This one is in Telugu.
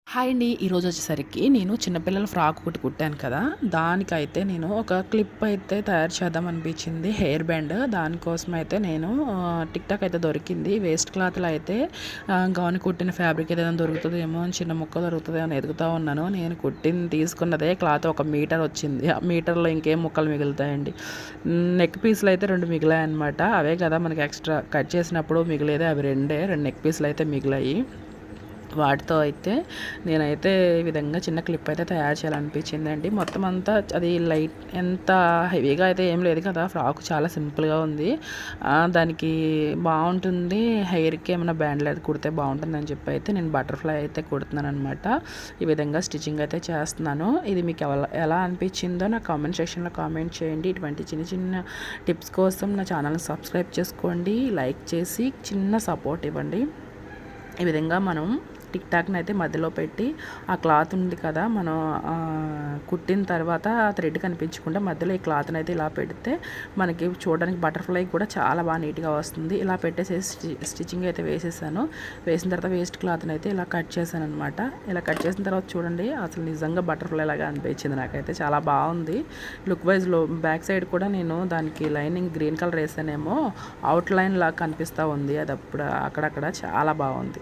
హాయ్ అండి. ఈరోజు వచ్చేసరికి నేను చిన్నపిల్లల ఫ్రాక్ ఒకటి కుట్టాను కదా! దానికైతే నేను ఒక క్లిప్ అయితే తయారు చేద్దాం అనిపించింది. Hair band. దానికోసం అయితే నేను టిక్ అయితే దొరికింది. వేస్ట్ క్లాత్‌లో అయితే గౌన్ కుట్టిన ఫ్యాబ్రిక్ ఏదైనా దొరుకుతదేమో అని చిన్న ముక్క దొరుకుతదేమో అని ఎతుకుతా ఉన్నాను. నేను తీసుకున్నదే క్లాత్ 1 మీటర్ వచ్చింది. ఆ మీటర్‌లో ఇంకేం ముక్కలు మిగులుతాయండి. నెక్ పీస్‌లు అయితే 2 మిగిలాయన్నమాట. అవే కదా మనకి ఎక్స్‌ట్రా కట్ చేసినప్పుడు మిగిలేది అవి 2 నెక్ పీస్‌లు అయితే మిగిలాయి. వాటితో అయితే నేనైతే ఈ విధంగా చిన్న క్లిప్ అయితే తయారు చేయాలనిపించిందండి. మొత్తం అంతా అది లైట్ ఎంత హెవీగా అయితే ఏం లేదు కదా! ఫ్రాక్ చాలా సింపుల్‌గా ఉంది. దానికి బావుంటుంది. హెయిర్‌కి ఏమైనా బ్యాండ్‌లు అయితే కుడితే బావుంటుందని చెప్పి అయితే నేను బటర్‌ఫ్లై అయితే కుడుతున్నాననమాట. ఈ విధంగా స్టిచ్చింగ్ అయితే చేస్తున్నాను. ఇది మీకు ఎలా అనిపించిందో నా కామెంట్ సెక్షన్‌లో కామెంట్ చేయండి. ఇటువంటి చిన్న చిన్న టిప్స్ కోసం నా ఛానల్‌ని సబ్స్క్రైబ్ చేసుకోండి. లైక్ చేసి చిన్న సపోర్ట్ ఇవ్వండి. ఈ విధంగా మనం టిక్‌టాక్‌ని అయితే మధ్యలో పెట్టి ఆ క్లాత్ ఉంది కదా! మనం కుట్టిన తర్వాత థ్రెడ్ కనిపించకుండా మధ్యలో ఈ క్లాత్‌ని అయితే ఇలా పెడితే మనకి చూడడానికి బటర్‌ఫ్లై కూడా చాలా బాగా నీట్‌గా వస్తుంది. ఇలా పెట్టేసేసి స్టిచ్చింగ్ అయితే వేసేసాను. వేసిన తర్వాత వేస్ట్ క్లాత్‌ని అయితే ఇలా కట్ చేశాననమాట. ఇలా కట్ చేసిన తర్వాత చూడండి అసలు నిజంగా బటర్‌ఫ్లై లాగా అనిపించింది నాకైతే. చాలా బాగుంది. లుక్ వైజ్‌లో బ్యాక్ సైడ్ కూడా నేను దానికి లైనింగ్ గ్రీన్ కలర్ వేసానేమో అవుట్ లైన్ లాగా కనిపిస్తూ ఉంది. అది అప్పుడు అక్కడక్కడ చాలా బాగుంది.